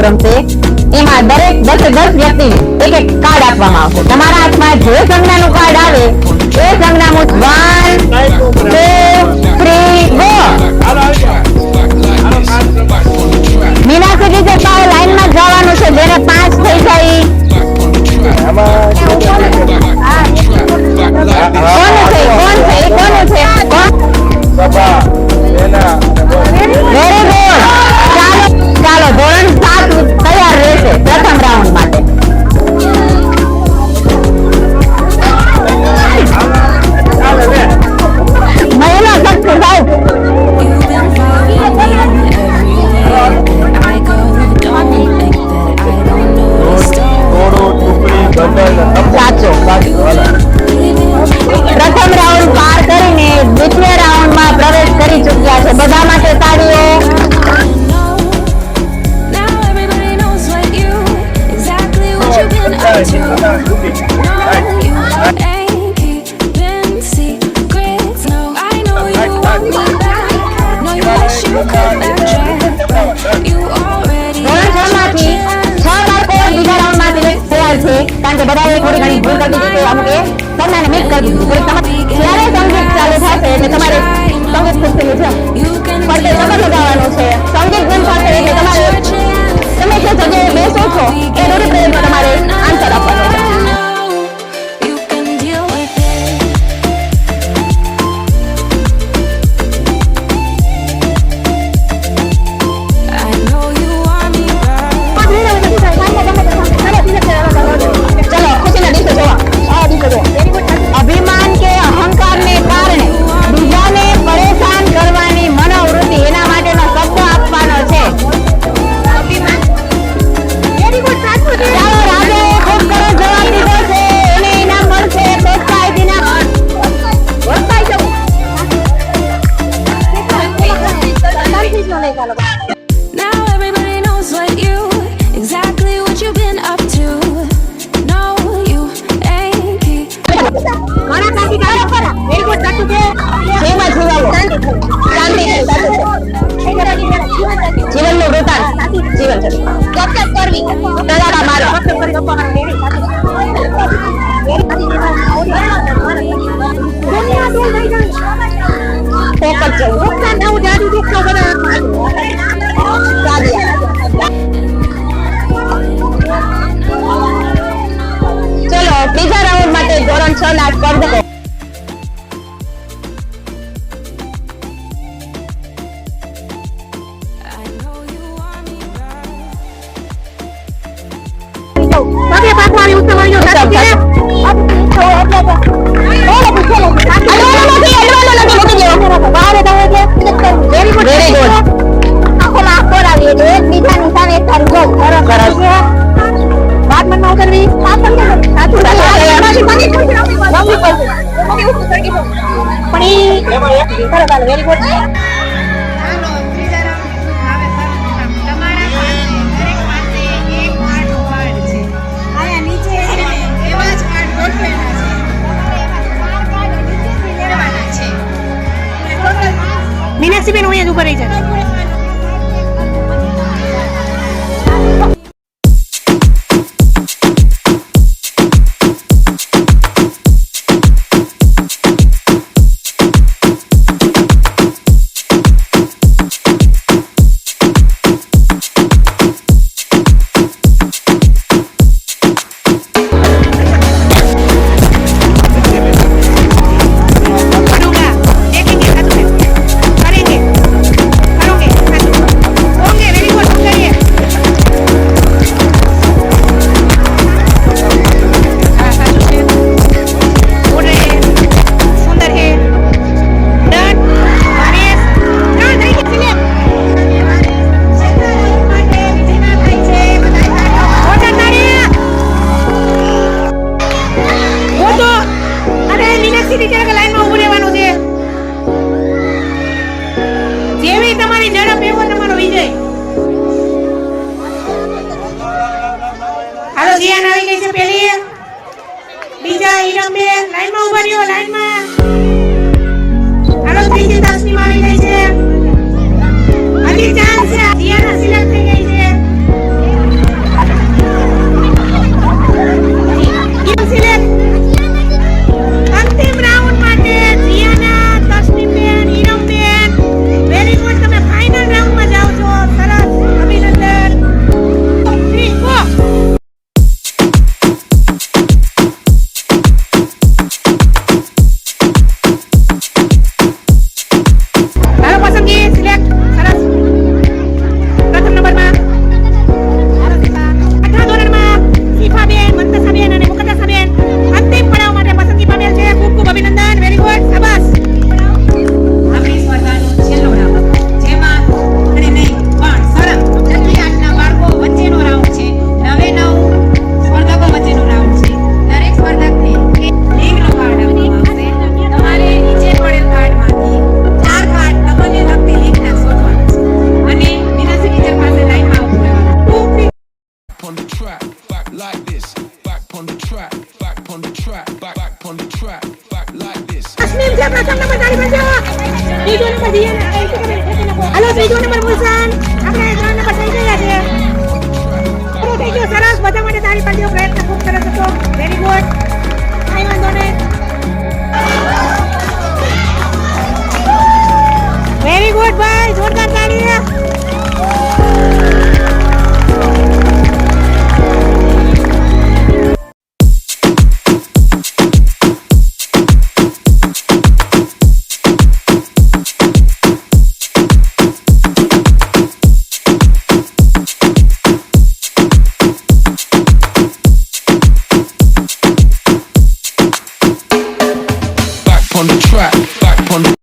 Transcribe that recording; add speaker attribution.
Speaker 1: રમશે. એમાં દરેક 10 વ્યક્તિ એક એક કાર્ડ આપવામાં આવશે. તમારા હાથમાં જે સંજ્ઞાનું કાર્ડ આવે એ સંજ્ઞાનું 1 2 3 ગો. મીનાક્ષી ટીચર પાસે લાઈનમાં જવાનું છે. જેને 5 થઈ જાય ચાલો ધોરણ 7 તૈયાર રહેશે પ્રથમ રાઉન્ડ માટે. મહિલા શક્તિ સાહેબ સાચો. પ્રથમ રાઉન્ડ પાર કરીને દ્વિતીય રાઉન્ડમાં પ્રવેશ કરી ચૂક્યા છે. બધા માટે તાળીઓ. કારણ કે બધાએ થોડી ઘણી ભૂલ કરી દીધી છે. અમુક સંજ્ઞાને મિક્સ કરી દીધું. જ્યારે સંગીત ચાલુ થશે એટલે તમારે સંગીત ખુરશીનું છે પડતે નંબર લગાવવાનો છે. સંગીત ગમ સાથે એટલે તમારે તમે જે જગ્યાએ બેસો છો એ રૂઢિપ્રયોગમાં તમારે આન્સર આપવાનો છે. અભિમાન કે અહંકારને કારણે બીજાને પરેશાન કરવાની મનોવૃત્તિ એના માટેનો શબ્દ આપવાનો છે. ચાલો રાજાએ ખૂબ સરસ જવાબ દીધો છે. એને ઇનામ મળશે પ્રોત્સાહિત ઇનામ. જીવનનું વૃતાંત જીવન છે. ચોક્કસ કરવી દાદા મારો ચલો બીજા રાઉન્ડ માટે ધોરણ 6 ના સ્પર્ધકો વેરી ગુડ. મીનાક્ષી બેન અહીંયા જ ઉભા રહી જાય. બીજા ઈરમ બેન લાઈનમાં ઉભા રહ્યો લાઈનમાં. હાલો ત્રીજી તાસની આવી ગઈ છે. હજી ચાન્સ છે. દિયાના સિલેક્ટ થઈ ગઈ છે.
Speaker 2: ત્રીજો નંબર જઈએ ને એ શું કરે હાલો ત્રીજો નંબર મુલસાન આપણે 3 નંબર થઈ ગયા છે પૂરો થઈ ગયો સરસ બધા માટે તાળી પાડી દો પ્રયત્ન ખૂબ સરસ હતો વેરી ગુડ કાઈ વાંધો નહીં વેરી ગુડ ભાઈ જોરદાર તાળી
Speaker 3: on the track, back on the